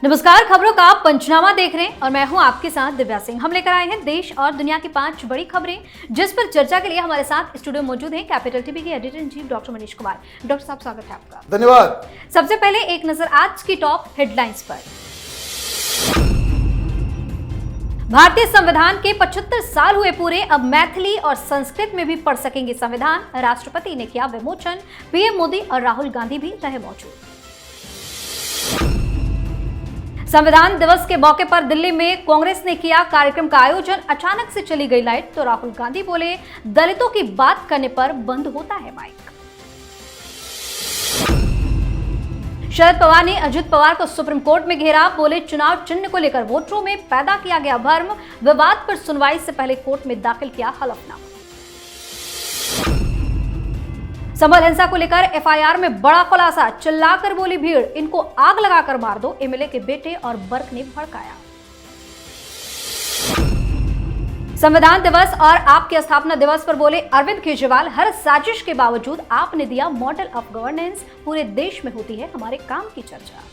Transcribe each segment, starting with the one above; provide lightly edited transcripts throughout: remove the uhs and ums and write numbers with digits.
नमस्कार, खबरों का पंचनामा देख रहे हैं और मैं हूं आपके साथ दिव्या सिंह। हम लेकर आए हैं देश और दुनिया की 5 बड़ी खबरें, जिस पर चर्चा के लिए हमारे साथ स्टूडियो मौजूद हैं कैपिटल टीवी के editor in chief doctor Manish Kumar. Doctor साहब, स्वागत है आपका। धन्यवाद। सबसे पहले एक नजर आज की टॉप हेडलाइंस पर। भारतीय संविधान के 75 साल हुए पूरे, अब मैथिली और संस्कृत में भी पढ़ सकेंगे संविधान। राष्ट्रपति ने किया विमोचन, पीएम मोदी और राहुल गांधी भी रहे मौजूद। संविधान दिवस के मौके पर दिल्ली में कांग्रेस ने किया कार्यक्रम का आयोजन। अचानक से चली गई लाइट तो राहुल गांधी बोले, दलितों की बात करने पर बंद होता है माइक। शरद पवार ने अजित पवार को सुप्रीम कोर्ट में घेरा, बोले चुनाव चिन्ह को लेकर वोटरों में पैदा किया गया भ्रम। विवाद पर सुनवाई से पहले कोर्ट में दाखिल किया हलफनामा। संभल हिंसा को लेकर एफआईआर में बड़ा खुलासा, चिल्लाकर बोली भीड़, इनको आग लगाकर मार दो, एमएलए के बेटे और बर्क ने भड़काया। संविधान दिवस और आप के स्थापना दिवस पर बोले अरविंद केजरीवाल, हर साजिश के बावजूद आपने दिया मॉडल ऑफ गवर्नेंस, पूरे देश में होती है हमारे काम की चर्चा।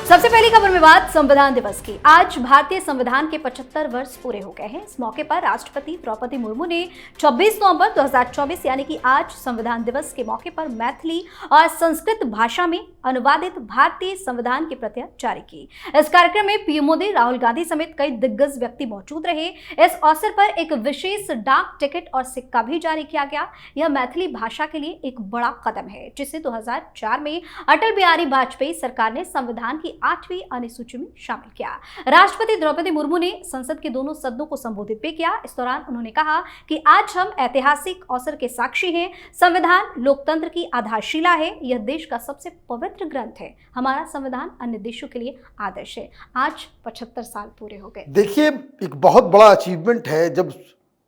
सबसे पहली खबर में बात संविधान दिवस की। आज भारतीय संविधान के 75 वर्ष पूरे हो गए हैं। इस मौके पर राष्ट्रपति द्रौपदी मुर्मू ने 26 नवंबर 2024 यानी कि आज संविधान दिवस के मौके पर मैथिली और संस्कृत भाषा में अनुवादित भारतीय संविधान की प्रतियां जारी की। इस कार्यक्रम में पीएम मोदी, राहुल गांधी समेत कई दिग्गज व्यक्ति मौजूद रहे। इस अवसर पर एक विशेष डाक टिकट और सिक्का भी जारी किया गया। यह मैथिली भाषा के लिए एक बड़ा कदम है, जिसे 2004 में अटल बिहारी वाजपेयी सरकार ने संविधान की 8वीं अनुसूची में शामिल किया। राष्ट्रपति द्रौपदी मुर्मू ने संसद के दोनों सदनों को संबोधित भी किया। इस दौरान उन्होंने कहा कि आज हम ऐतिहासिक अवसर के साक्षी हैं। संविधान लोकतंत्र की आधारशिला है। यह देश का सबसे पवित्र ग्रंथ है। हमारा संविधान अन्य देशों के लिए आदर्श है। आज 75 साल पूरे हो गए। देखिए, एक बहुत बड़ा अचीवमेंट है। जब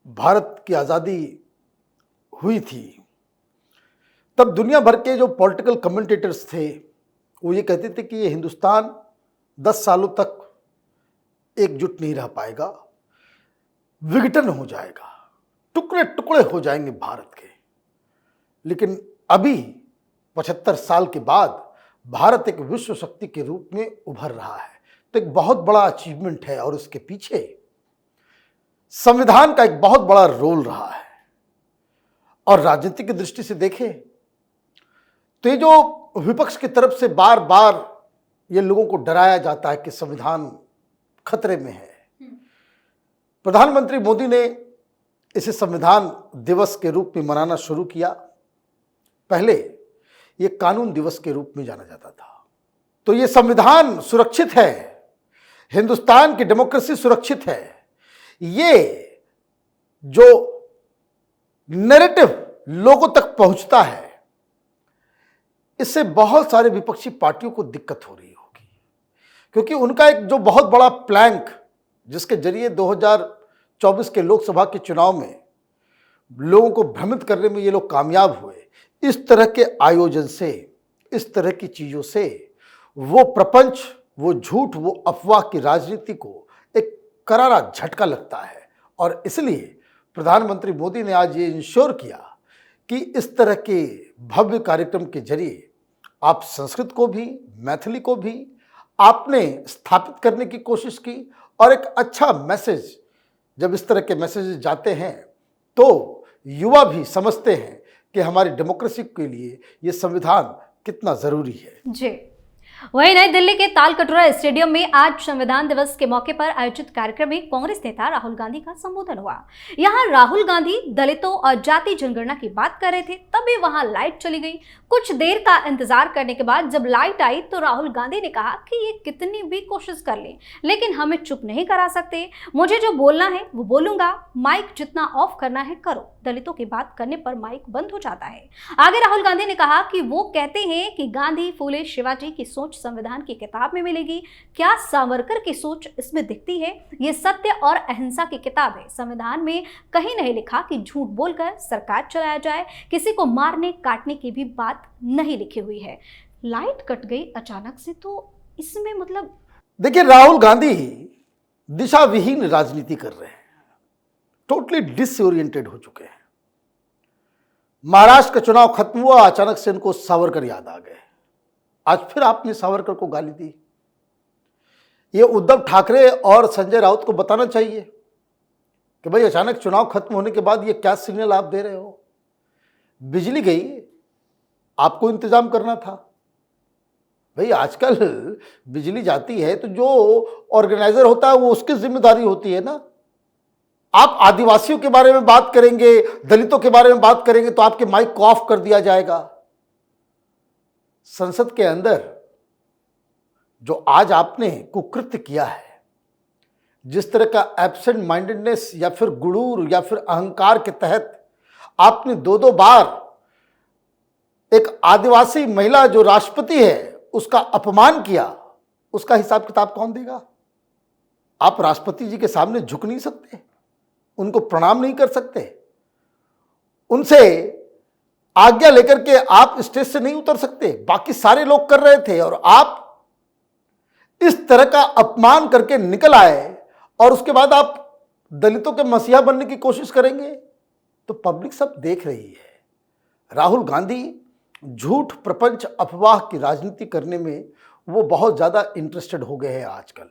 भारत की आज़ादी हुई थी तब दुनिया भर के जो पॉलिटिकल कमेंटेटर्स थे वो ये कहते थे कि ये हिंदुस्तान 10 सालों तक एकजुट नहीं रह पाएगा, विघटन हो जाएगा, टुकड़े टुकड़े हो जाएंगे भारत के। लेकिन अभी 75 साल के बाद भारत एक विश्व शक्ति के रूप में उभर रहा है। तो एक बहुत बड़ा अचीवमेंट है और इसके पीछे संविधान का एक बहुत बड़ा रोल रहा है। और राजनीति की दृष्टि से देखें तो ये जो विपक्ष की तरफ से बार बार ये लोगों को डराया जाता है कि संविधान खतरे में है, प्रधानमंत्री मोदी ने इसे संविधान दिवस के रूप में मनाना शुरू किया। पहले ये कानून दिवस के रूप में जाना जाता था। तो ये संविधान सुरक्षित है, हिंदुस्तान की डेमोक्रेसी सुरक्षित है। ये जो नैरेटिव लोगों तक पहुंचता है, इससे बहुत सारे विपक्षी पार्टियों को दिक्कत हो रही होगी, क्योंकि उनका एक जो बहुत बड़ा प्लैंक, जिसके जरिए 2024 के लोकसभा के चुनाव में लोगों को भ्रमित करने में ये लोग कामयाब हुए, इस तरह के आयोजन से, इस तरह की चीज़ों से वो प्रपंच, वो झूठ, वो अफवाह की राजनीति को एक करारा झटका लगता है। और इसलिए प्रधानमंत्री मोदी ने आज ये इंश्योर किया कि इस तरह के भव्य कार्यक्रम के जरिए आप संस्कृत को भी, मैथिली को भी आपने स्थापित करने की कोशिश की। और एक अच्छा मैसेज, जब इस तरह के मैसेज जाते हैं तो युवा भी समझते हैं कि हमारी डेमोक्रेसी के लिए ये संविधान कितना ज़रूरी है। जी। वहीं नई दिल्ली के तालकटोरा स्टेडियम में आज संविधान दिवस के मौके पर आयोजित कार्यक्रम में कांग्रेस नेता राहुल गांधी का संबोधन हुआ। यहां राहुल गांधी दलितों और जाति जनगणना की बात कर रहे थे, तभी वहां लाइट चली गई। कुछ देर का इंतजार करने के बाद जब लाइट आई तो राहुल गांधी ने कहा कि ये कितनी भी कोशिश कर ले, लेकिन हमें चुप नहीं करा सकते। मुझे जो बोलना है वो बोलूंगा, माइक जितना ऑफ करना है करो। दलितों की बात करने पर माइक बंद हो जाता है। आगे राहुल गांधी ने कहा कि वो कहते हैं कि गांधी, फूले, शिवाजी की सोच संविधान की किताब में मिलेगी। क्या सावरकर की सोच इसमें दिखती है? ये सत्य और अहिंसा की किताब है। संविधान में कहीं नहीं लिखा कि झूठ बोलकर सरकार चलाया जाए। किसी को मारने काटने की भी बात नहीं लिखी हुई है। लाइट कट गई अचानक से, तो इसमें मतलब देखिए, राहुल गांधी दिशा विहीन राजनीति कर रहे हैं, टोटली डिसओरिएंटेड हो चुके हैं। महाराष्ट्र का चुनाव खत्म हुआ, अचानक से इनको सावरकर याद आ गए। आज फिर आपने सावरकर को गाली दी। ये उद्धव ठाकरे और संजय राउत को बताना चाहिए कि भाई अचानक चुनाव खत्म होने के बाद ये क्या सिग्नल आप दे रहे हो। बिजली गई, आपको इंतजाम करना था। भाई आजकल बिजली जाती है तो जो ऑर्गेनाइजर होता है वो उसकी जिम्मेदारी होती है ना। आप आदिवासियों के बारे में बात करेंगे, दलितों के बारे में बात करेंगे तो आपके माइक को ऑफ कर दिया जाएगा। संसद के अंदर जो आज आपने कुकृत्य किया है, जिस तरह का एब्सेंट माइंडेडनेस या फिर गुरूर या फिर अहंकार के तहत आपने दो बार एक आदिवासी महिला जो राष्ट्रपति है उसका अपमान किया, उसका हिसाब किताब कौन देगा। आप राष्ट्रपति जी के सामने झुक नहीं सकते, उनको प्रणाम नहीं कर सकते, उनसे आज्ञा लेकर के आप स्टेज से नहीं उतर सकते। बाकी सारे लोग कर रहे थे और आप इस तरह का अपमान करके निकल आए और उसके बाद आप दलितों के मसीहा बनने की कोशिश करेंगे। तो पब्लिक सब देख रही है। राहुल गांधी झूठ, प्रपंच, अफवाह की राजनीति करने में वो बहुत ज़्यादा इंटरेस्टेड हो गए हैं आजकल।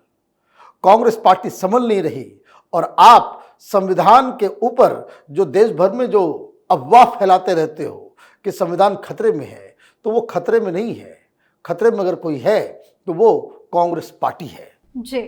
कांग्रेस पार्टी संभल नहीं रही और आप संविधान के ऊपर जो देश भर में जो अफवाह फैलाते रहते हो कि संविधान खतरे में है, तो वो खतरे में नहीं है। खतरे में अगर कोई है तो वो कांग्रेस पार्टी है। जी,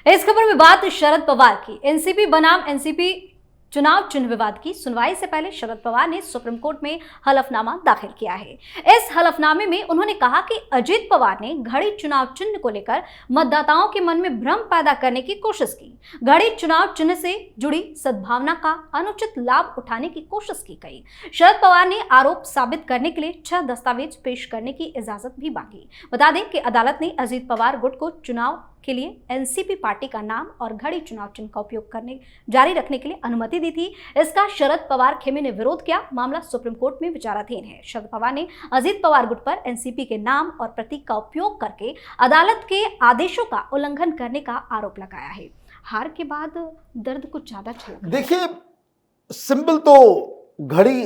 इस खबर में बात शरद पवार की। एनसीपी बनाम एनसीपी चुनाव चिन्ह विवाद की सुनवाई से पहले शरद पवार ने सुप्रीम कोर्ट में हलफनामा दाखिल किया है। इस हलफनामे में उन्होंने कहा कि अजित पवार ने घड़ी चुनाव चिन्ह को लेकर मतदाताओं के मन में भ्रम पैदा करने की कोशिश की। घड़ी चुनाव चिन्ह से जुड़ी सद्भावना का अनुचित लाभ उठाने की कोशिश की गई। शरद पवार ने आरोप साबित करने के लिए 6 दस्तावेज पेश करने की इजाजत भी मांगी। बता दें कि अदालत ने अजित पवार गुट को चुनाव के लिए एनसीपी पार्टी का नाम और घड़ी चुनाव चिन्ह का उपयोग करने जारी रखने के लिए अनुमति दी थी। इसका शरद पवार खेमे ने विरोध किया। मामला सुप्रीम कोर्ट में विचाराधीन है। शरद पवार ने अजित पवार गुट पर एनसीपी के नाम और प्रतीक का उपयोग करके अदालत के आदेशों का उल्लंघन करने का आरोप लगाया है। हार के बाद दर्द कुछ ज्यादा छलक। देखिए, सिंबल तो घड़ी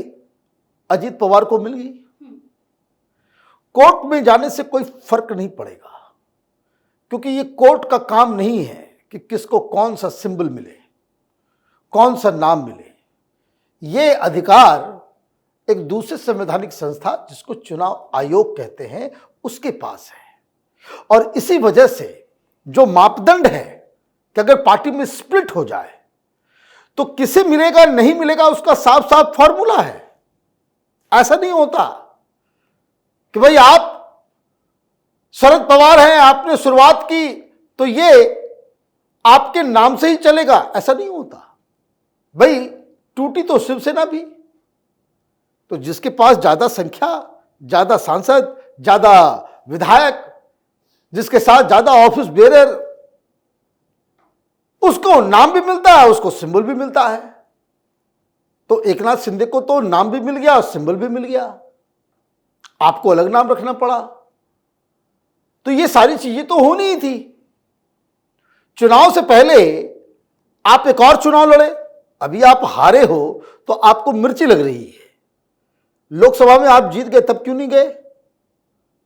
अजित पवार को मिल गई, कोर्ट में जाने से कोई फर्क नहीं पड़ेगा, क्योंकि ये कोर्ट का काम नहीं है कि किसको कौन सा सिंबल मिले, कौन सा नाम मिले। ये अधिकार एक दूसरे संवैधानिक संस्था जिसको चुनाव आयोग कहते हैं उसके पास है। और इसी वजह से जो मापदंड है कि अगर पार्टी में स्प्लिट हो जाए तो किसे मिलेगा नहीं मिलेगा उसका साफ साफ फॉर्मूला है। ऐसा नहीं होता कि भाई आप शरद पवार हैं, आपने शुरुआत की तो ये आपके नाम से ही चलेगा, ऐसा नहीं होता। भाई टूटी तो शिवसेना भी, तो जिसके पास ज्यादा संख्या, ज्यादा सांसद, ज्यादा विधायक, जिसके साथ ज्यादा ऑफिस बेरर, उसको नाम भी मिलता है, उसको सिंबल भी मिलता है। तो एकनाथ शिंदे को तो नाम भी मिल गया और सिंबल भी मिल गया, आपको अलग नाम रखना पड़ा। तो ये सारी चीजें तो होनी ही थी। चुनाव से पहले आप एक और चुनाव लड़े, अभी आप हारे हो तो आपको मिर्ची लग रही है। लोकसभा में आप जीत गए, तब क्यों नहीं गए?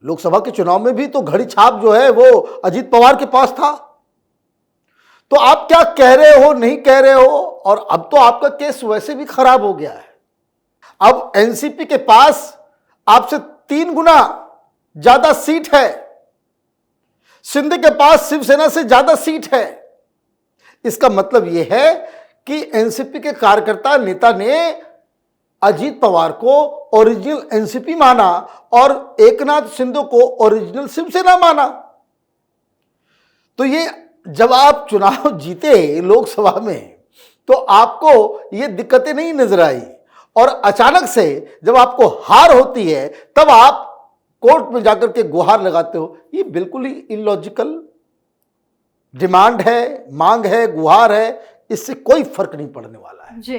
लोकसभा के चुनाव में भी तो घड़ी छाप जो है वो अजित पवार के पास था। तो आप क्या कह रहे हो, नहीं कह रहे हो, और अब तो आपका केस वैसे भी खराब हो गया है। अब एनसीपी के पास आपसे 3 गुना ज्यादा सीट है, शिंदे के पास शिवसेना से ज्यादा सीट है। इसका मतलब यह है कि एनसीपी के कार्यकर्ता नेता ने अजीत पवार को ओरिजिनल एनसीपी माना और एकनाथ शिंदे को ओरिजिनल शिवसेना माना। तो ये जब आप चुनाव जीते लोकसभा में तो आपको ये दिक्कतें नहीं नजर आई, और अचानक से जब आपको हार होती है तब आप कोर्ट में जाकर के गुहार लगाते हो। ये बिल्कुल ही इलॉजिकल डिमांड है, मांग है, गुहार है, इससे कोई फर्क नहीं पड़ने वाला है। जी,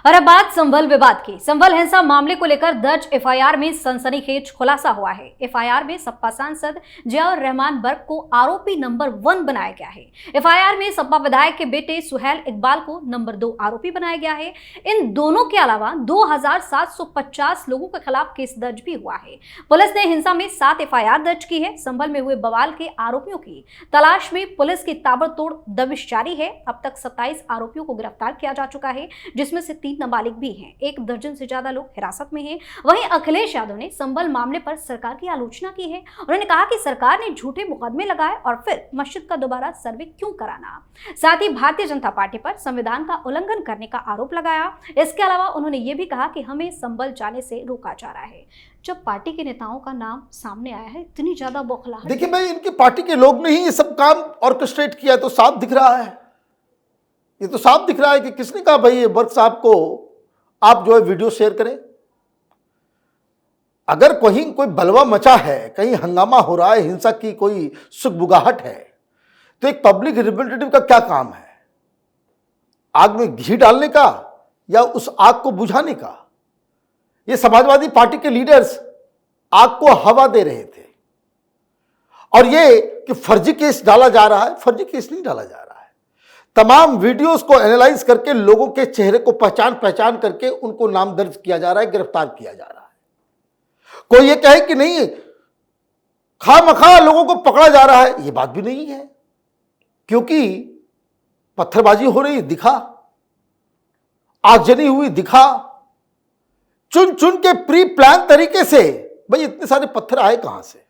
और अब बात संभल विवाद की। संभल हिंसा मामले को लेकर दर्ज एफआईआर में सनसनीखेज खुलासा हुआ है। एफआईआर में सपा सांसद जियाउर रहमान बर्क को आरोपी नंबर 1 बनाया गया है। एफआईआर में सपा विधायक के बेटे सुहेल इकबाल को नंबर 2 आरोपी बनाया गया है। इन दोनों के अलावा 2750 लोगों के खिलाफ केस दर्ज भी हुआ है। पुलिस ने हिंसा में 7 एफआईआर दर्ज की है। संभल में हुए बवाल के आरोपियों की तलाश में पुलिस की ताबड़तोड़ दबिश जारी है। अब तक 27 आरोपियों को गिरफ्तार किया जा चुका है, जिसमें से 3 नाबालिग भी हैं। 1 दर्जन से ज्यादा लोग हिरासत में हैं। वहीं अखिलेश यादव ने संभल मामले पर सरकार की आलोचना की है। उन्होंने कहा कि सरकार ने झूठे मुकदमे लगाए और फिर मस्जिद का दोबारा सर्वे क्यों कराना। साथ ही भारतीय जनता पार्टी पर संविधान का उल्लंघन करने का आरोप लगाया। इसके अलावा उन्होंने ये भी कहा कि हमें संभल जाने से रोका जा रहा है। जब पार्टी के नेताओं का नाम सामने आया है, इतनी ज्यादा बौखलाहट। देखिए भाई, इनकी पार्टी के लोग ने ही ये सब काम ऑर्केस्ट्रेट किया, तो साफ दिख रहा है। ये तो साफ दिख रहा है कि किसने कहा भाई वर्क साहब को आप जो है वीडियो शेयर करें। अगर कहीं कोई बलवा मचा है, कहीं हंगामा हो रहा है, हिंसा की कोई सुगबुगाहट है, तो एक पब्लिक रिप्रेजेंटेटिव का क्या काम है? आग में घी डालने का या उस आग को बुझाने का? ये समाजवादी पार्टी के लीडर्स आग को हवा दे रहे थे। और ये कि फर्जी केस डाला जा रहा है, फर्जी केस नहीं डाला जा रहा है। तमाम वीडियोस को एनालाइज करके लोगों के चेहरे को पहचान करके उनको नाम दर्ज किया जा रहा है, गिरफ्तार किया जा रहा है। कोई ये कहे कि नहीं खामखा लोगों को पकड़ा जा रहा है, ये बात भी नहीं है, क्योंकि पत्थरबाजी हो रही दिखा, आगजनी हुई दिखा, चुन चुन के प्री प्लान तरीके से। भाई इतने सारे पत्थर आए कहां से?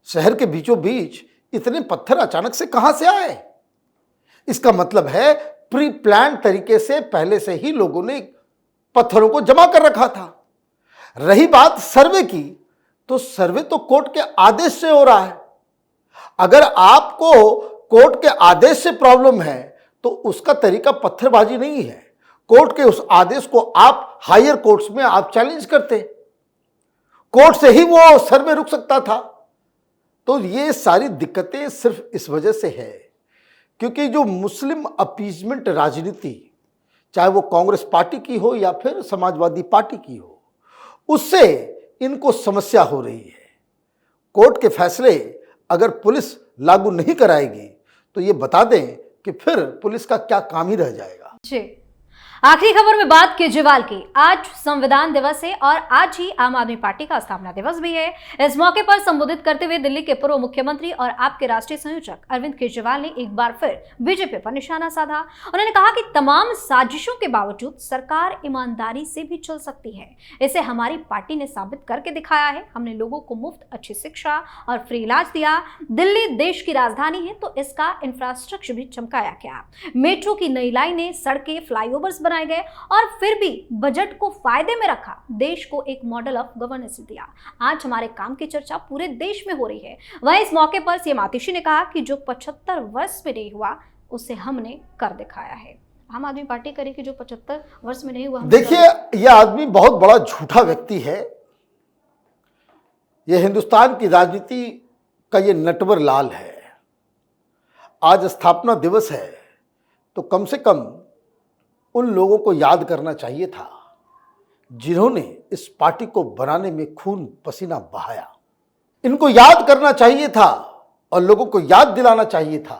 शहर के बीचों बीच इतने पत्थर अचानक से कहां से आए? इसका मतलब है प्री प्लान तरीके से पहले से ही लोगों ने पत्थरों को जमा कर रखा था। रही बात सर्वे की, तो सर्वे तो कोर्ट के आदेश से हो रहा है। अगर आपको कोर्ट के आदेश से प्रॉब्लम है तो उसका तरीका पत्थरबाजी नहीं है। कोर्ट के उस आदेश को आप हायर कोर्ट्स में आप चैलेंज करते, कोर्ट से ही वो सर्वे रुक सकता था। तो ये सारी दिक्कतें सिर्फ इस वजह से है क्योंकि जो मुस्लिम अपीजमेंट राजनीति, चाहे वो कांग्रेस पार्टी की हो या फिर समाजवादी पार्टी की हो, उससे इनको समस्या हो रही है। कोर्ट के फैसले अगर पुलिस लागू नहीं कराएगी तो ये बता दें कि फिर पुलिस का क्या काम ही रह जाएगा। जी, आखिरी खबर में बात केजरीवाल की। आज संविधान दिवस है और आज ही आम आदमी पार्टी का स्थापना दिवस भी है। इस मौके पर संबोधित करते हुए दिल्ली के पूर्व मुख्यमंत्री और आप के राष्ट्रीय संयोजक अरविंद केजरीवाल ने एक बार फिर बीजेपी पर निशाना साधा। उन्होंने कहा कि तमाम साजिशों के बावजूद सरकार ईमानदारी से भी चल सकती है। इसे हमारी पार्टी ने साबित करके दिखाया है। हमने लोगों को मुफ्त अच्छी शिक्षा और फ्री इलाज दिया। दिल्ली देश की राजधानी है तो इसका इंफ्रास्ट्रक्चर भी चमकाया गया। मेट्रो की नई लाइनें, सड़कें, फ्लाईओवर्स बनाए गए और फिर भी बजट को फायदे में रखा। देश को एक मॉडल ऑफ गवर्नेंस दिया। आज हमारे काम की चर्चा पूरे देश में हो रही है। वहीं इस मौके पर सीएम आतिशी ने कहा कि जो 75 वर्ष में नहीं हुआ उसे हमने कर दिखाया है। आम आदमी पार्टी करे कि जो 75 वर्ष में नहीं हुआ। देखिए, यह आदमी बहुत बड़ा झूठा व्यक्ति है। यह हिंदुस्तान की राजनीति का ये नटवर लाल है। आज स्थापना दिवस है तो कम से कम उन लोगों को याद करना चाहिए था जिन्होंने इस पार्टी को बनाने में खून पसीना बहाया। इनको याद करना चाहिए था और लोगों को याद दिलाना चाहिए था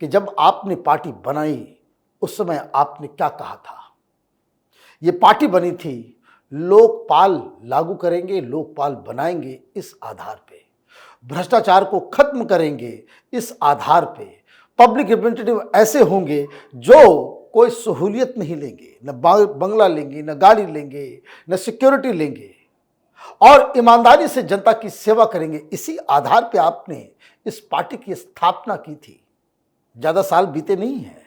कि जब आपने पार्टी बनाई उस समय आपने क्या कहा था। ये पार्टी बनी थी लोकपाल लागू करेंगे, लोकपाल बनाएंगे, इस आधार पे भ्रष्टाचार को खत्म करेंगे, इस आधार पे पब्लिक रिप्रेजेंटेटिव ऐसे होंगे जो कोई सहूलियत नहीं लेंगे, न बंगला लेंगे, न गाड़ी लेंगे, न सिक्योरिटी लेंगे और ईमानदारी से जनता की सेवा करेंगे। इसी आधार पे आपने इस पार्टी की स्थापना की थी। ज़्यादा साल बीते नहीं हैं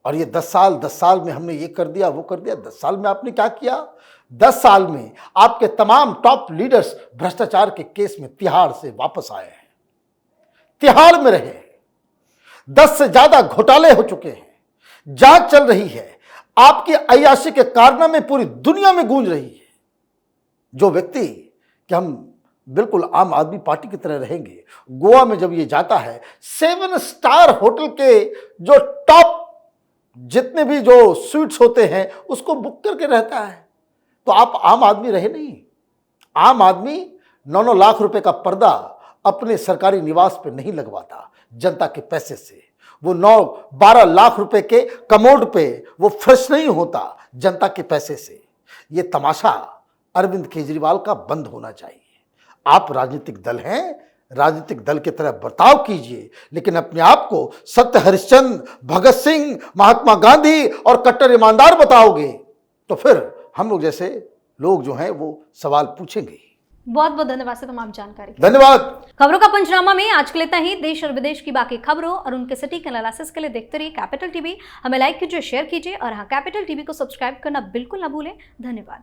और ये 10 साल में हमने ये कर दिया वो कर दिया। 10 साल में आपने क्या किया? 10 साल में आपके तमाम टॉप लीडर्स भ्रष्टाचार के केस में तिहाड़ से वापस आए हैं, तिहाड़ में रहे। 10 से ज्यादा घोटाले हो चुके हैं, जांच चल रही है, आपकी अय्याशी के कारनामे पूरी दुनिया में गूंज रही है। जो व्यक्ति कि हम बिल्कुल आम आदमी पार्टी की तरह रहेंगे, गोवा में जब ये जाता है 7 स्टार होटल के जो टॉप जितने भी जो स्वीट्स होते हैं उसको बुक करके रहता है। तो आप आम आदमी रहे नहीं। आम आदमी 9-9 लाख रुपए का पर्दा अपने सरकारी निवास पे नहीं लगवाता जनता के पैसे से। वो 9-12 लाख रुपए के कमोड पे वो फ्रेश नहीं होता जनता के पैसे से। ये तमाशा अरविंद केजरीवाल का बंद होना चाहिए। आप राजनीतिक दल हैं, राजनीतिक दल की तरह बर्ताव कीजिए, लेकिन अपने आप को सत्य हरिश्चंद्र, भगत सिंह, महात्मा गांधी और कट्टर ईमानदार बताओगे तो फिर हम लोग जैसे लोग जो हैं वो सवाल पूछेंगे। बहुत बहुत धन्यवाद सर तमाम जानकारी। धन्यवाद। खबरों का पंचनामा में आज के लिए इतना ही। देश और विदेश की बाकी खबरों और उनके सटीक एनालिसिस के लिए देखते रहिए कैपिटल टीवी। हमें लाइक कीजिए, शेयर कीजिए और हाँ, कैपिटल टीवी को सब्सक्राइब करना बिल्कुल ना भूलें। धन्यवाद।